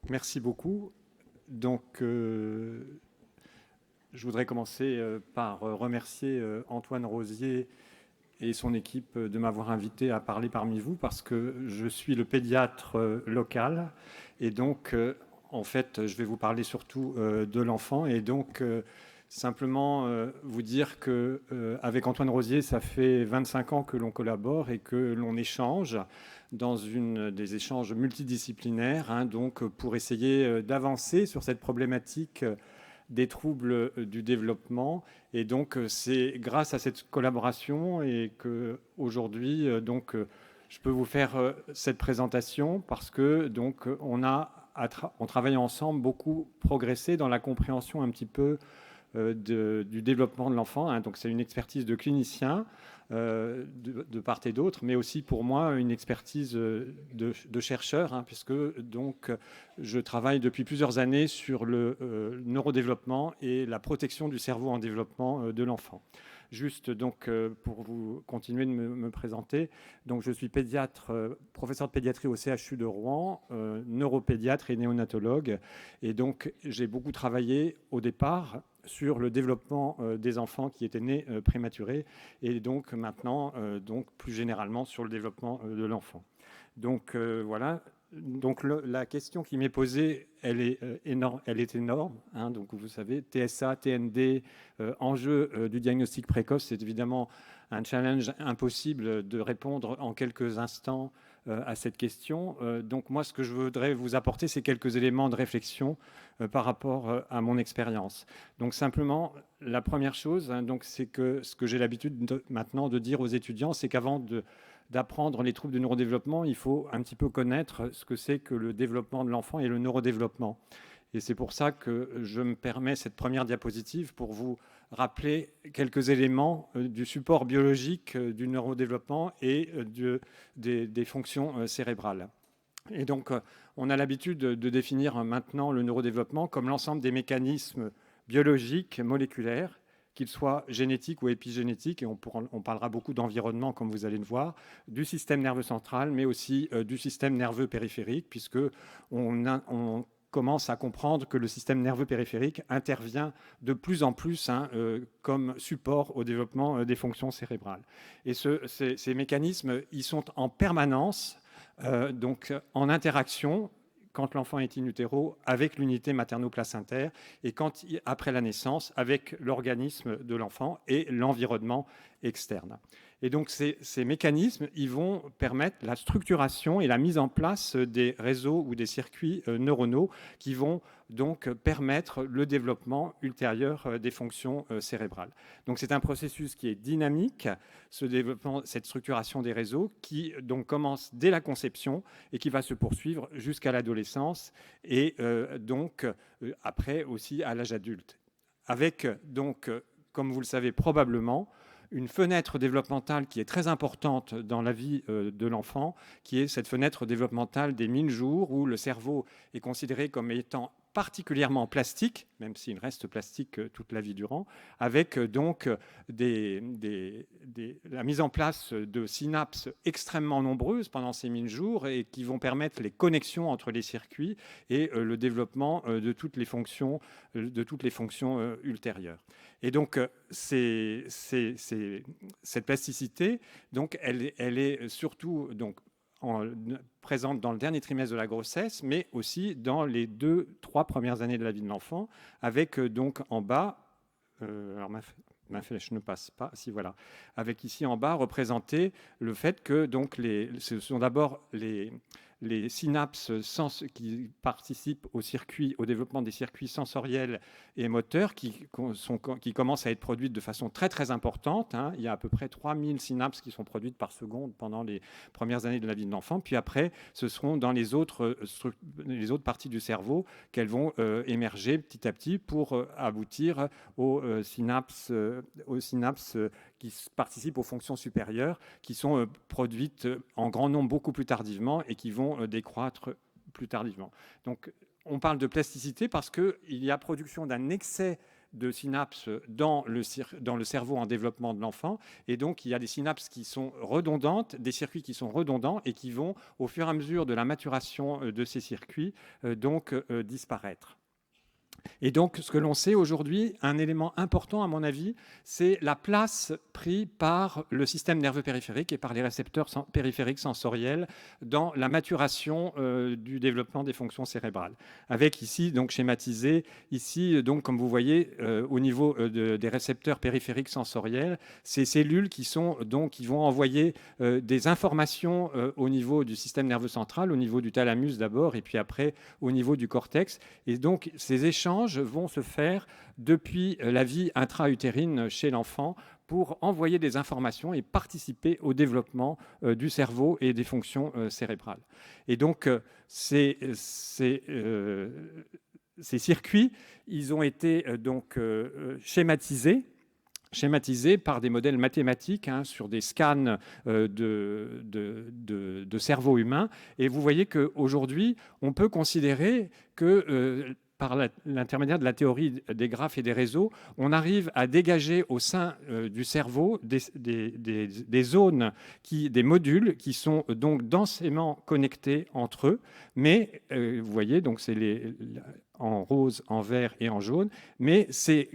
Merci beaucoup. Donc, je voudrais commencer par remercier Antoine Rosier et son équipe de m'avoir invité à parler parmi vous parce que je suis le pédiatre local et donc, en fait, je vais vous parler surtout de l'enfant et donc simplement vous dire que avec Antoine Rosier, ça fait 25 ans que l'on collabore et que l'on échange dans des échanges multidisciplinaires, hein, donc pour essayer d'avancer sur cette problématique des troubles du développement. Et donc, c'est grâce à cette collaboration et qu'aujourd'hui, je peux vous faire cette présentation parce que donc, on travaille ensemble, beaucoup progressé dans la compréhension un petit peu du développement de l'enfant. Hein. Donc, c'est une expertise de clinicien, de part et d'autre, mais aussi pour moi une expertise de chercheur, hein, puisque donc je travaille depuis plusieurs années sur le neurodéveloppement et la protection du cerveau en développement de l'enfant. Juste donc pour vous continuer de me présenter, donc je suis pédiatre, professeur de pédiatrie au CHU de Rouen, neuropédiatre et néonatologue, et donc j'ai beaucoup travaillé au départ sur le développement des enfants qui étaient nés prématurés et donc maintenant donc plus généralement sur le développement de l'enfant. Donc voilà. Donc la question qui m'est posée, elle est énorme. Hein, donc vous savez, TSA, TND, enjeu du diagnostic précoce, c'est évidemment un challenge impossible de répondre en quelques instants à cette question. Donc moi, ce que je voudrais vous apporter, c'est quelques éléments de réflexion par rapport à mon expérience. Donc simplement, la première chose, hein, donc c'est que ce que j'ai l'habitude maintenant de dire aux étudiants, c'est qu'avant d'apprendre les troubles du neurodéveloppement, il faut un petit peu connaître ce que c'est que le développement de l'enfant et le neurodéveloppement. Et c'est pour ça que je me permets cette première diapositive pour vous rappeler quelques éléments du support biologique du neurodéveloppement et des fonctions cérébrales. Et donc, on a l'habitude de définir maintenant le neurodéveloppement comme l'ensemble des mécanismes biologiques, moléculaires, qu'ils soient génétiques ou épigénétiques, et on parlera beaucoup d'environnement, comme vous allez le voir, du système nerveux central, mais aussi du système nerveux périphérique, puisque on commence à comprendre que le système nerveux périphérique intervient de plus en plus comme support au développement des fonctions cérébrales. Et ces mécanismes, ils sont en permanence donc en interaction quand l'enfant est in utero avec l'unité materno-placentaire et après la naissance avec l'organisme de l'enfant et l'environnement externe. Et donc ces mécanismes, ils vont permettre la structuration et la mise en place des réseaux ou des circuits neuronaux qui vont donc permettre le développement ultérieur des fonctions cérébrales. Donc c'est un processus qui est dynamique, ce développement, cette structuration des réseaux qui donc commence dès la conception et qui va se poursuivre jusqu'à l'adolescence et après aussi à l'âge adulte. Avec donc, comme vous le savez probablement, une fenêtre développementale qui est très importante dans la vie de l'enfant, qui est cette fenêtre développementale des 1000 jours où le cerveau est considéré comme étant particulièrement plastique, même s'il reste plastique toute la vie durant, avec donc la mise en place de synapses extrêmement nombreuses pendant ces 1000 jours et qui vont permettre les connexions entre les circuits et le développement de toutes les fonctions ultérieures. Et donc, cette plasticité, donc, elle est surtout donc, présente dans le dernier trimestre de la grossesse, mais aussi dans les 2-3 premières années de la vie de l'enfant, avec donc en bas, alors ma flèche ne passe pas, si voilà, avec ici en bas représenté le fait que donc ce sont d'abord les synapses qui participent au développement des circuits sensoriels et moteurs qui commencent à être produites de façon très très importante. Hein. Il y a à peu près 3000 synapses qui sont produites par seconde pendant les premières années de la vie de l'enfant. Puis après, ce seront dans les autres parties du cerveau qu'elles vont émerger petit à petit pour aboutir aux synapses qui participent aux fonctions supérieures, qui sont produites en grand nombre beaucoup plus tardivement et qui vont décroître plus tardivement. Donc, on parle de plasticité parce qu'il y a production d'un excès de synapses dans le cerveau en développement de l'enfant. Et donc, il y a des synapses qui sont redondantes, des circuits qui sont redondants et qui vont, au fur et à mesure de la maturation de ces circuits, disparaître. Et donc, ce que l'on sait aujourd'hui, un élément important à mon avis, c'est la place prise par le système nerveux périphérique et par les récepteurs périphériques sensoriels dans la maturation du développement des fonctions cérébrales. Avec ici, donc schématisé, ici, donc, comme vous voyez, au niveau des récepteurs périphériques sensoriels, ces cellules qui vont envoyer des informations au niveau du système nerveux central, au niveau du thalamus d'abord, et puis après au niveau du cortex. Et donc, ces échanges vont se faire depuis la vie intra-utérine chez l'enfant pour envoyer des informations et participer au développement du cerveau et des fonctions cérébrales. Et donc, ces circuits, ils ont été schématisés par des modèles mathématiques sur des scans de cerveau humain. Et vous voyez qu'aujourd'hui, on peut considérer que par l'intermédiaire de la théorie des graphes et des réseaux, on arrive à dégager au sein du cerveau des zones, des modules qui sont donc densément connectés entre eux. Mais vous voyez, donc c'est en rose, en vert et en jaune. Mais ces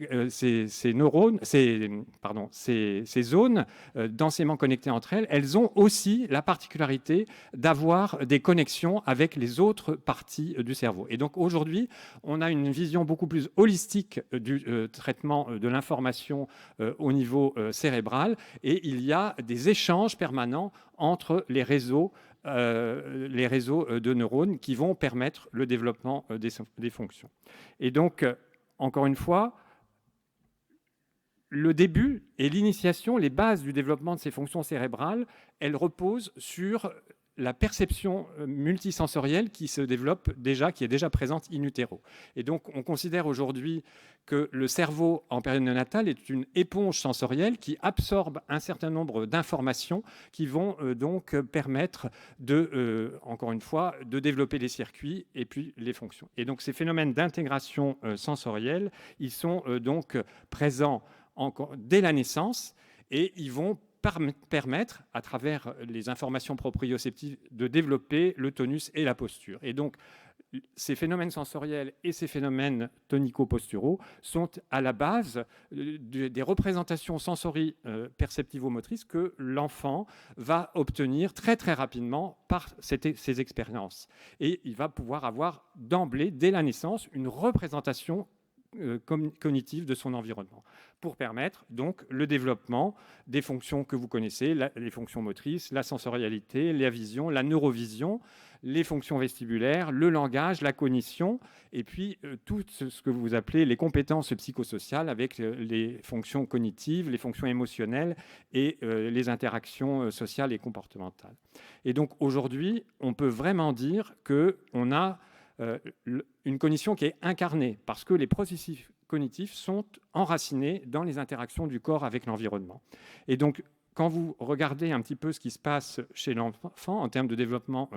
zones densément connectées entre elles, elles ont aussi la particularité d'avoir des connexions avec les autres parties du cerveau. Et donc aujourd'hui, on a une vision beaucoup plus holistique du traitement de l'information au niveau cérébral, et il y a des échanges permanents entre les réseaux de neurones qui vont permettre le développement des fonctions. Et donc, encore une fois, le début et l'initiation, les bases du développement de ces fonctions cérébrales, elles reposent sur la perception multisensorielle qui se développe déjà, qui est déjà présente in utero. Et donc, on considère aujourd'hui que le cerveau en période néonatale est une éponge sensorielle qui absorbe un certain nombre d'informations qui vont donc permettre encore une fois, de développer les circuits et puis les fonctions. Et donc, ces phénomènes d'intégration sensorielle, ils sont donc présents dès la naissance, et ils vont permettre, à travers les informations proprioceptives, de développer le tonus et la posture. Et donc, ces phénomènes sensoriels et ces phénomènes tonico-posturaux sont à la base des représentations sensori-perceptivo-motrices que l'enfant va obtenir très très rapidement par ces expériences. Et il va pouvoir avoir d'emblée, dès la naissance, une représentation cognitive de son environnement, pour permettre donc le développement des fonctions que vous connaissez, les fonctions motrices, la sensorialité, la vision, la neurovision, les fonctions vestibulaires, le langage, la cognition, et puis tout ce que vous appelez les compétences psychosociales, avec les fonctions cognitives, les fonctions émotionnelles et les interactions sociales et comportementales. Et donc aujourd'hui, on peut vraiment dire qu'on a une cognition qui est incarnée, parce que les processus cognitifs sont enracinés dans les interactions du corps avec l'environnement. Et donc, quand vous regardez un petit peu ce qui se passe chez l'enfant en termes de développement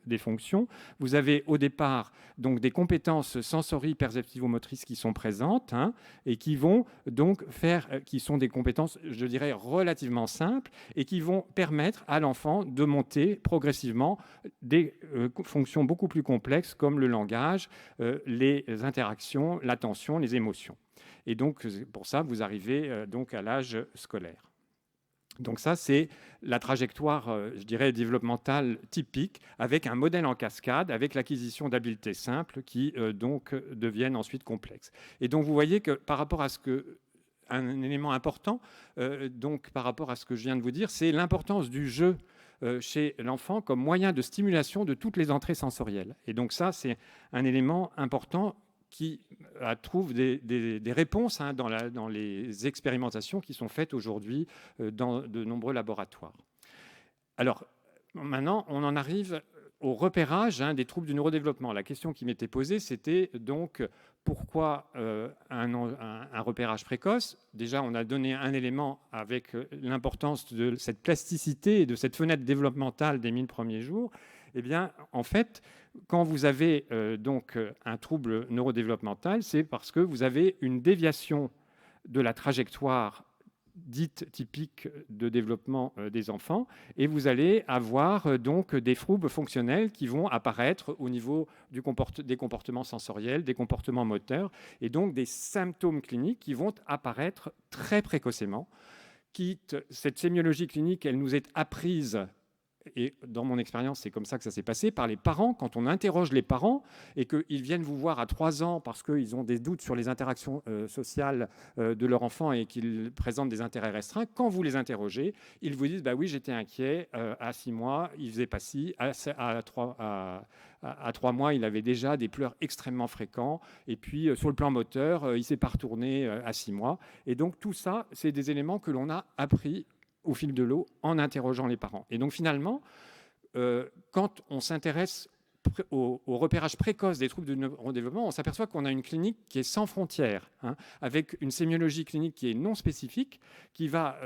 des fonctions, vous avez au départ donc des compétences sensori-perceptivo-motrices qui sont présentes et qui vont donc qui sont des compétences, je dirais, relativement simples et qui vont permettre à l'enfant de monter progressivement des fonctions beaucoup plus complexes comme le langage, les interactions, l'attention, les émotions. Et donc, pour ça, vous arrivez donc à l'âge scolaire. Donc ça, c'est la trajectoire, je dirais, développementale typique, avec un modèle en cascade, avec l'acquisition d'habiletés simples qui donc deviennent ensuite complexes. Et donc vous voyez que par rapport à un élément important, donc par rapport à ce que je viens de vous dire, c'est l'importance du jeu chez l'enfant comme moyen de stimulation de toutes les entrées sensorielles. Et donc ça, c'est un élément important qui trouve des réponses dans les expérimentations qui sont faites aujourd'hui dans de nombreux laboratoires. Alors, maintenant, on en arrive au repérage des troubles du neurodéveloppement. La question qui m'était posée, c'était donc pourquoi un repérage précoce? Déjà, on a donné un élément avec l'importance de cette plasticité et de cette fenêtre développementale des 1000 premiers jours. Eh bien, en fait, quand vous avez donc un trouble neurodéveloppemental, c'est parce que vous avez une déviation de la trajectoire dite typique de développement des enfants, et vous allez avoir donc des troubles fonctionnels qui vont apparaître au niveau des comportements sensoriels, des comportements moteurs, et donc des symptômes cliniques qui vont apparaître très précocement. Cette sémiologie clinique, elle nous est apprise, et dans mon expérience, c'est comme ça que ça s'est passé, par les parents. Quand on interroge les parents et qu'ils viennent vous voir à 3 ans parce qu'ils ont des doutes sur les interactions sociales de leur enfant et qu'ils présentent des intérêts restreints, quand vous les interrogez, ils vous disent bah oui, j'étais inquiet à 6 mois, il faisait pas ci, à 3 mois, il avait déjà des pleurs extrêmement fréquents, et puis sur le plan moteur, il s'est pas retourné à 6 mois. Et donc tout ça, c'est des éléments que l'on a appris au fil de l'eau en interrogeant les parents. Et donc finalement, quand on s'intéresse au repérage précoce des troubles de neurodéveloppement, on s'aperçoit qu'on a une clinique qui est sans frontières, hein, avec une sémiologie clinique qui est non spécifique, qui va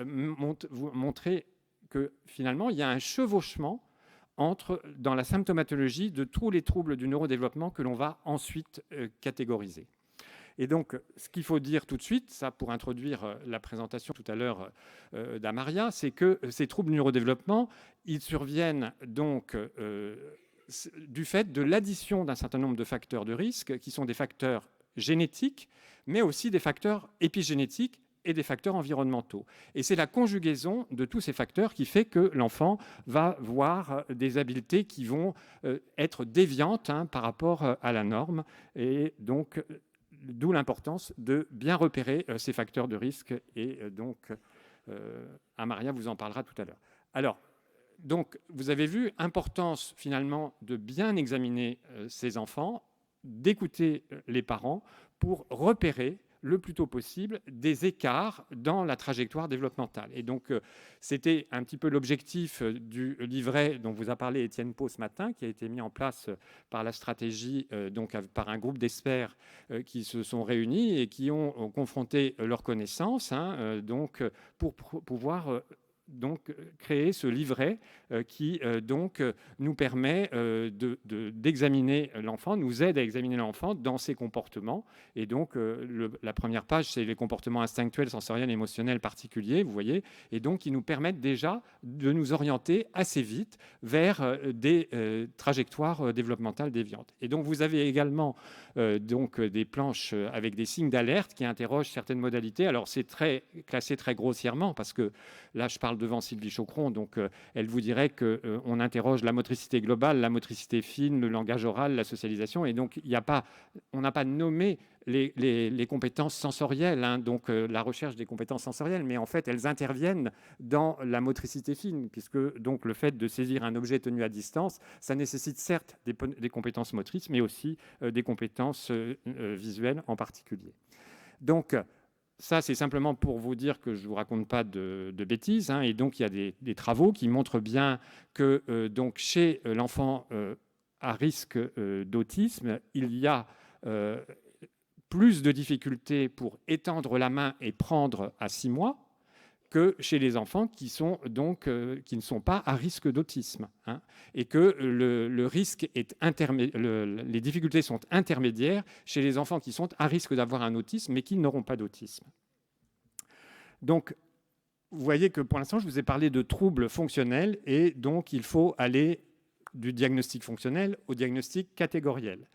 vous montrer que finalement, il y a un chevauchement dans la symptomatologie de tous les troubles du neurodéveloppement que l'on va ensuite catégoriser. Et donc, ce qu'il faut dire tout de suite, ça pour introduire la présentation tout à l'heure d'Amaria, c'est que ces troubles du neurodéveloppement, ils surviennent donc du fait de l'addition d'un certain nombre de facteurs de risque, qui sont des facteurs génétiques, mais aussi des facteurs épigénétiques et des facteurs environnementaux. Et c'est la conjugaison de tous ces facteurs qui fait que l'enfant va voir des habiletés qui vont être déviantes par rapport à la norme. Et donc, d'où l'importance de bien repérer ces facteurs de risque. Et donc, Amaria vous en parlera tout à l'heure. Alors, donc, vous avez vu, importance finalement de bien examiner ces enfants, d'écouter les parents pour repérer le plus tôt possible des écarts dans la trajectoire développementale. Et donc, c'était un petit peu l'objectif du livret dont vous a parlé Étienne Pau ce matin, qui a été mis en place par la stratégie, donc par un groupe d'experts qui se sont réunis et qui ont confronté leurs connaissances, donc, pour pouvoir donc créer ce livret qui donc nous permet d'examiner l'enfant, nous aide à examiner l'enfant dans ses comportements. Et donc la première page, c'est les comportements instinctuels, sensoriels, émotionnels particuliers, vous voyez, et donc qui nous permettent déjà de nous orienter assez vite vers des trajectoires développementales déviantes. Et donc vous avez également donc des planches avec des signes d'alerte qui interrogent certaines modalités. Alors c'est classé très grossièrement parce que là je parle devant Sylvie Chaucron, donc elle vous dirait qu'on interroge la motricité globale, la motricité fine, le langage oral, la socialisation, et donc on n'a pas nommé les compétences sensorielles, donc la recherche des compétences sensorielles, mais en fait elles interviennent dans la motricité fine, puisque donc le fait de saisir un objet tenu à distance, ça nécessite certes des compétences motrices, mais aussi des compétences visuelles en particulier. Donc, ça, c'est simplement pour vous dire que je ne vous raconte pas de bêtises. Et donc, il y a des travaux qui montrent bien que donc, chez l'enfant à risque d'autisme, il y a plus de difficultés pour étendre la main et prendre à 6 mois que chez les enfants qui ne sont pas à risque d'autisme, et que le risque est les difficultés sont intermédiaires chez les enfants qui sont à risque d'avoir un autisme mais qui n'auront pas d'autisme. Donc, vous voyez que pour l'instant, je vous ai parlé de troubles fonctionnels, et donc il faut aller du diagnostic fonctionnel au diagnostic catégoriel.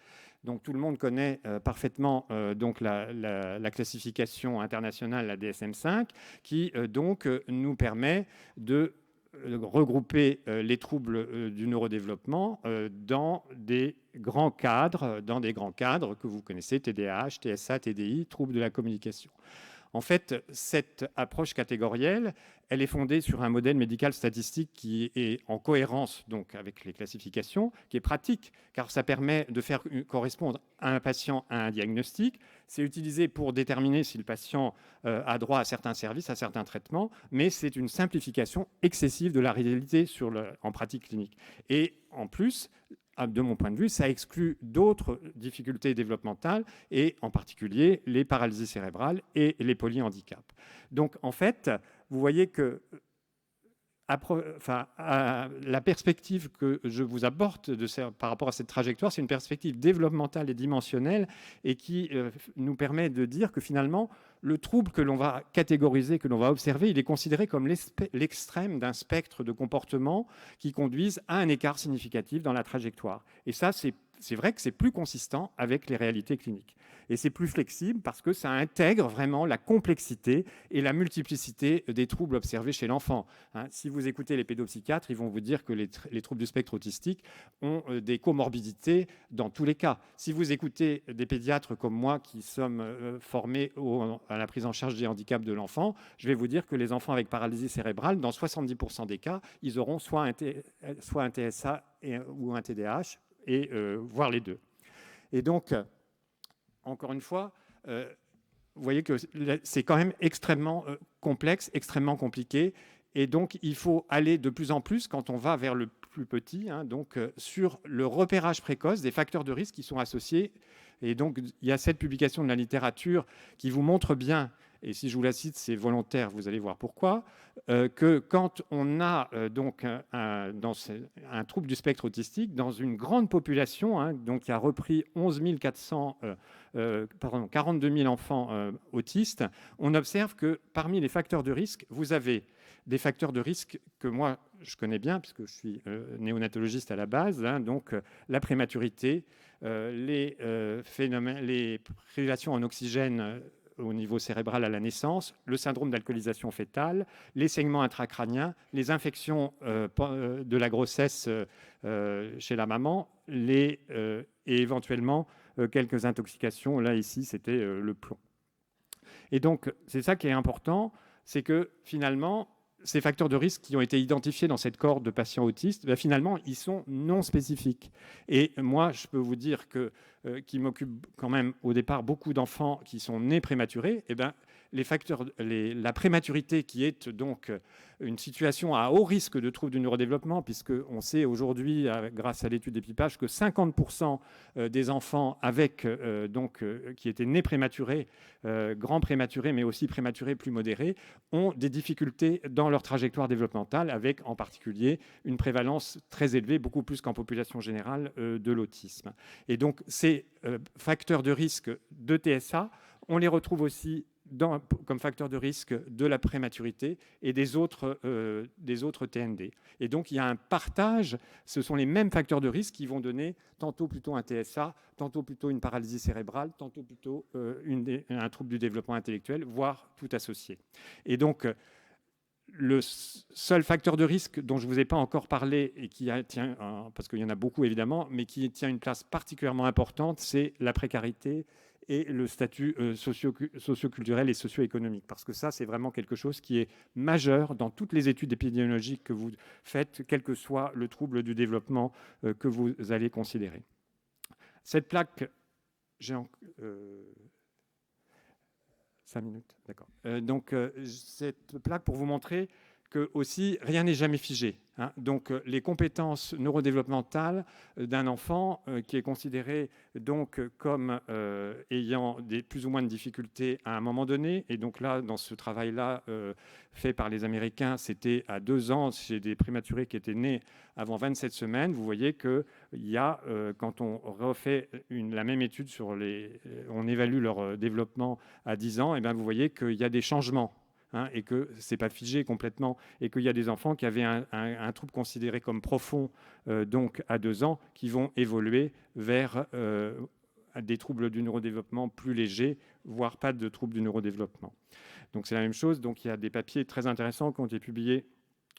Donc tout le monde connaît parfaitement donc la classification internationale, la DSM-5, qui donc nous permet de regrouper les troubles du neurodéveloppement dans des grands cadres, que vous connaissez, TDAH, TSA, TDI, troubles de la communication. En fait, cette approche catégorielle, elle est fondée sur un modèle médical statistique qui est en cohérence donc, avec les classifications, qui est pratique, car ça permet de faire correspondre à un patient à un diagnostic. C'est utilisé pour déterminer si le patient a droit à certains services, à certains traitements, mais c'est une simplification excessive de la réalité en pratique clinique. Et en plus, de mon point de vue, ça exclut d'autres difficultés développementales, et en particulier les paralysies cérébrales et les polyhandicaps. Donc, en fait, vous voyez que la perspective que je vous apporte par rapport à cette trajectoire, c'est une perspective développementale et dimensionnelle et qui nous permet de dire que finalement, le trouble que l'on va catégoriser, que l'on va observer, il est considéré comme l'extrême d'un spectre de comportements qui conduisent à un écart significatif dans la trajectoire. Et ça, c'est vrai que c'est plus consistant avec les réalités cliniques. Et c'est plus flexible parce que ça intègre vraiment la complexité et la multiplicité des troubles observés chez l'enfant. Si vous écoutez les pédopsychiatres, ils vont vous dire que les troubles du spectre autistique ont des comorbidités dans tous les cas. Si vous écoutez des pédiatres comme moi qui sommes formés à la prise en charge des handicaps de l'enfant, je vais vous dire que les enfants avec paralysie cérébrale, dans 70% des cas, ils auront soit un TSA ou un TDAH, et voire les deux. Et donc, encore une fois, vous voyez que c'est quand même extrêmement complexe, extrêmement compliqué. Et donc, il faut aller de plus en plus, quand on va vers le plus petit, sur le repérage précoce des facteurs de risque qui sont associés. Et donc, il y a cette publication de la littérature qui vous montre bien, et si je vous la cite, c'est volontaire, vous allez voir pourquoi, que quand on a un trouble du spectre autistique, dans une grande population, donc qui a repris 42 000 enfants autistes, on observe que parmi les facteurs de risque, vous avez des facteurs de risque que moi, je connais bien, puisque je suis néonatologiste à la base, donc la prématurité, les privations en oxygène au niveau cérébral à la naissance, le syndrome d'alcoolisation fœtale, les saignements intracrâniens, les infections de la grossesse chez la maman, et éventuellement quelques intoxications. Là, ici, c'était le plomb. Et donc, c'est ça qui est important, c'est que finalement, ces facteurs de risque qui ont été identifiés dans cette cohorte de patients autistes, finalement, ils sont non spécifiques. Et moi, je peux vous dire que qui m'occupe quand même au départ beaucoup d'enfants qui sont nés prématurés, la prématurité qui est donc une situation à haut risque de troubles du neurodéveloppement, puisqu'on sait aujourd'hui, grâce à l'étude d'Épipage, que 50% des enfants qui étaient nés prématurés, grands prématurés, mais aussi prématurés plus modérés, ont des difficultés dans leur trajectoire développementale, avec en particulier une prévalence très élevée, beaucoup plus qu'en population générale, de l'autisme. Et donc, ces facteurs de risque de TSA, on les retrouve aussi comme facteur de risque de la prématurité et des autres TND. Et donc, il y a un partage, ce sont les mêmes facteurs de risque qui vont donner tantôt plutôt un TSA, tantôt plutôt une paralysie cérébrale, tantôt plutôt un trouble du développement intellectuel, voire tout associé. Et donc, le seul facteur de risque dont je ne vous ai pas encore parlé, et qui tient, parce qu'il y en a beaucoup évidemment, mais qui tient une place particulièrement importante, c'est la précarité et le statut socio-culturel et socio-économique. Parce que ça, c'est vraiment quelque chose qui est majeur dans toutes les études épidémiologiques que vous faites, quel que soit le trouble du développement que vous allez considérer. Cette plaque, 5 minutes, d'accord. Cette plaque pour vous montrer que aussi rien n'est jamais figé. Donc les compétences neurodéveloppementales d'un enfant qui est considéré donc comme ayant plus ou moins de difficultés à un moment donné. Et donc là, dans ce travail-là fait par les Américains, c'était à 2 ans chez des prématurés qui étaient nés avant 27 semaines. Vous voyez qu'il y a, quand on refait la même étude on évalue leur développement à 10 ans, et bien vous voyez qu'il y a des changements. Et que ce n'est pas figé complètement, et qu'il y a des enfants qui avaient un trouble considéré comme profond donc à 2 ans, qui vont évoluer vers des troubles du neurodéveloppement plus légers, voire pas de troubles du neurodéveloppement. Donc c'est la même chose. Donc il y a des papiers très intéressants qui ont été publiés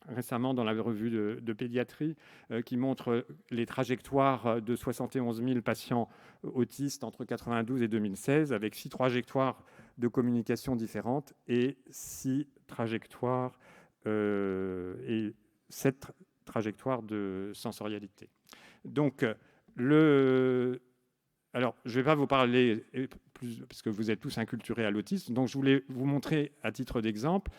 récemment dans la revue de pédiatrie qui montre les trajectoires de 71 000 patients autistes entre 1992 et 2016, avec 6 trajectoires de communication différentes et 6 trajectoires et 7 trajectoires de sensorialité. Donc, alors, je ne vais pas vous parler plus, parce que vous êtes tous inculturés à l'autisme, donc je voulais vous montrer, à titre d'exemple,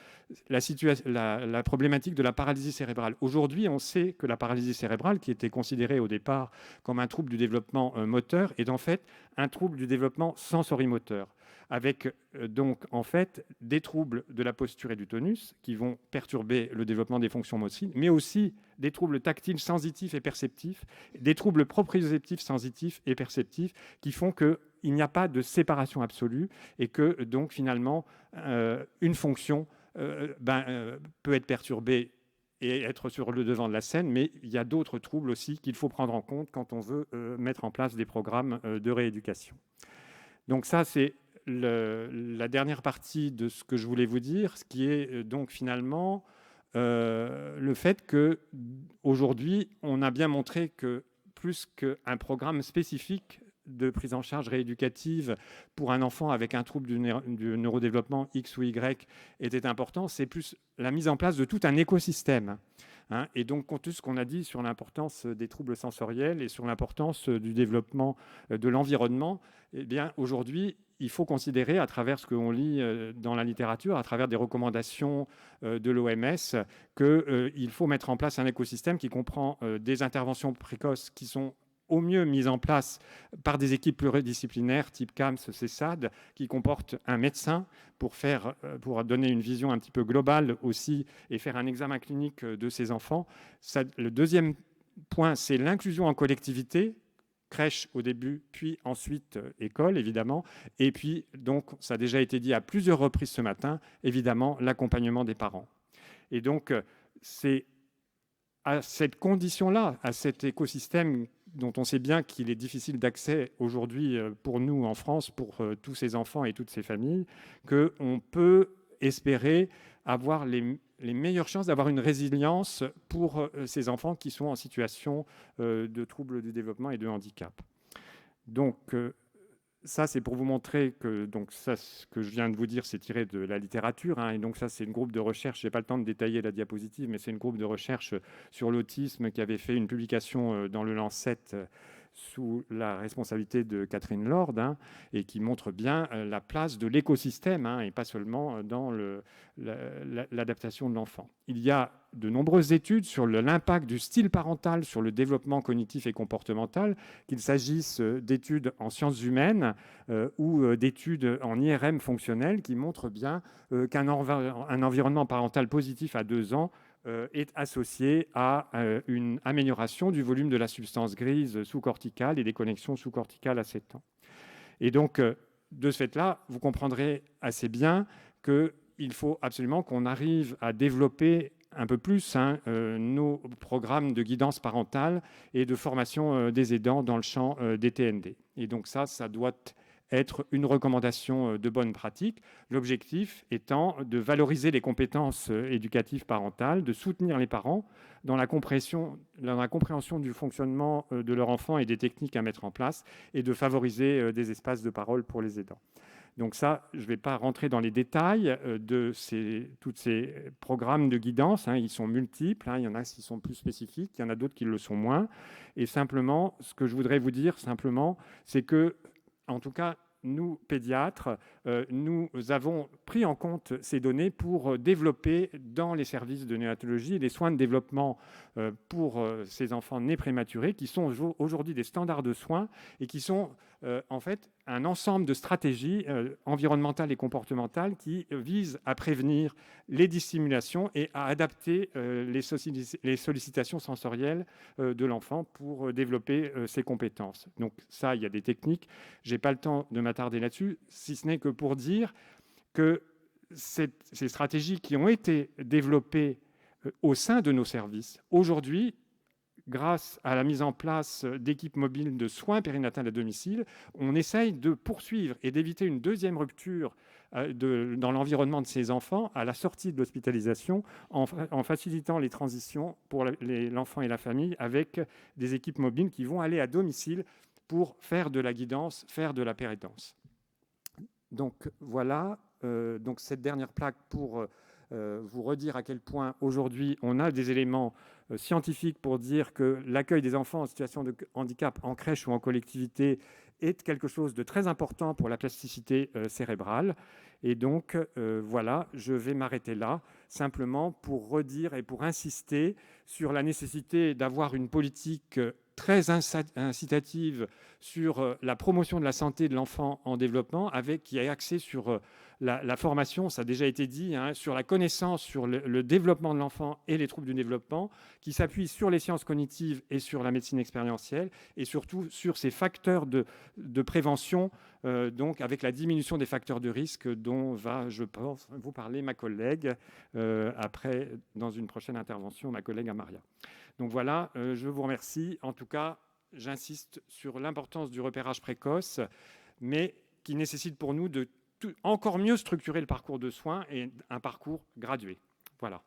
la problématique de la paralysie cérébrale. Aujourd'hui, on sait que la paralysie cérébrale, qui était considérée au départ comme un trouble du développement moteur, est en fait un trouble du développement sensorimoteur. avec donc en fait des troubles de la posture et du tonus qui vont perturber le développement des fonctions motrices, mais aussi des troubles tactiles, sensitifs et perceptifs, des troubles proprioceptifs, sensitifs et perceptifs qui font qu'il n'y a pas de séparation absolue et que donc finalement une fonction peut être perturbée et être sur le devant de la scène, mais il y a d'autres troubles aussi qu'il faut prendre en compte quand on veut mettre en place des programmes de rééducation. Donc ça, c'est la dernière partie de ce que je voulais vous dire, ce qui est donc finalement le fait qu'aujourd'hui, on a bien montré que plus qu'un programme spécifique de prise en charge rééducative pour un enfant avec un trouble du neurodéveloppement X ou Y était important, c'est plus la mise en place de tout un écosystème. Et donc, compte tenu de ce qu'on a dit sur l'importance des troubles sensoriels et sur l'importance du développement de l'environnement, eh bien, aujourd'hui, il faut considérer, à travers ce qu'on lit dans la littérature, à travers des recommandations de l'OMS, qu'il faut mettre en place un écosystème qui comprend des interventions précoces qui sont au mieux mises en place par des équipes pluridisciplinaires type CAMS, CESAD, qui comportent un médecin pour donner une vision un petit peu globale aussi et faire un examen clinique de ces enfants. Le deuxième point, c'est l'inclusion en collectivité, crèche au début, puis ensuite école, évidemment. Et puis, donc, ça a déjà été dit à plusieurs reprises ce matin, évidemment, l'accompagnement des parents. Et donc, c'est à cette condition-là, à cet écosystème dont on sait bien qu'il est difficile d'accès aujourd'hui pour nous en France, pour tous ces enfants et toutes ces familles, qu'on peut espérer avoir les meilleures chances d'avoir une résilience pour ces enfants qui sont en situation de troubles du développement et de handicap. Donc, ça, c'est pour vous montrer que donc ça, ce que je viens de vous dire, c'est tiré de la littérature. Et donc ça, c'est une groupe de recherche. Je n'ai pas le temps de détailler la diapositive, mais c'est une groupe de recherche sur l'autisme qui avait fait une publication dans le Lancet sous la responsabilité de Catherine Lord, et qui montre bien la place de l'écosystème, et pas seulement dans l'adaptation de l'enfant. Il y a de nombreuses études sur l'impact du style parental sur le développement cognitif et comportemental, qu'il s'agisse d'études en sciences humaines ou d'études en IRM fonctionnel, qui montrent bien qu'un environnement parental positif à 2 ans est associé à une amélioration du volume de la substance grise sous-corticale et des connexions sous-corticales à 7 ans. Et donc, de ce fait-là, vous comprendrez assez bien qu'il faut absolument qu'on arrive à développer un peu plus nos programmes de guidance parentale et de formation des aidants dans le champ des TND. Et donc ça doit être une recommandation de bonne pratique. L'objectif étant de valoriser les compétences éducatives parentales, de soutenir les parents dans la compréhension du fonctionnement de leur enfant et des techniques à mettre en place, et de favoriser des espaces de parole pour les aidants. Donc ça, je ne vais pas rentrer dans les détails de tous ces programmes de guidance. Ils sont multiples. Il y en a qui sont plus spécifiques, il y en a d'autres qui le sont moins. Et simplement, ce que je voudrais vous dire, c'est que, en tout cas, nous, pédiatres, nous avons pris en compte ces données pour développer dans les services de néonatologie les soins de développement pour ces enfants nés prématurés, qui sont aujourd'hui des standards de soins et qui sont en fait un ensemble de stratégies environnementales et comportementales qui visent à prévenir les dyssimulations et à adapter les sollicitations sensorielles de l'enfant pour développer ses compétences. Donc ça, il y a des techniques. Je n'ai pas le temps de m'attarder là-dessus, si ce n'est que pour dire que ces stratégies qui ont été développées au sein de nos services, aujourd'hui, grâce à la mise en place d'équipes mobiles de soins périnatales à domicile, on essaye de poursuivre et d'éviter une deuxième rupture dans l'environnement de ces enfants à la sortie de l'hospitalisation, en facilitant les transitions pour l'enfant et la famille avec des équipes mobiles qui vont aller à domicile pour faire de la guidance, faire de la pérédance. Donc voilà, donc cette dernière plaque pour vous redire à quel point aujourd'hui on a des éléments scientifiques pour dire que l'accueil des enfants en situation de handicap en crèche ou en collectivité est quelque chose de très important pour la plasticité cérébrale. Et donc voilà, je vais m'arrêter là, simplement pour redire et pour insister sur la nécessité d'avoir une politique très incitative sur la promotion de la santé de l'enfant en développement, qui est axée sur la formation, ça a déjà été dit, hein, sur la connaissance, sur le développement de l'enfant et les troubles du développement, qui s'appuie sur les sciences cognitives et sur la médecine expérientielle, et surtout sur ces facteurs de prévention, donc avec la diminution des facteurs de risque dont va, je pense, vous parler ma collègue après, dans une prochaine intervention, ma collègue Amaria. Donc voilà, je vous remercie. En tout cas, j'insiste sur l'importance du repérage précoce, mais qui nécessite pour nous de encore mieux structurer le parcours de soins et un parcours gradué. Voilà.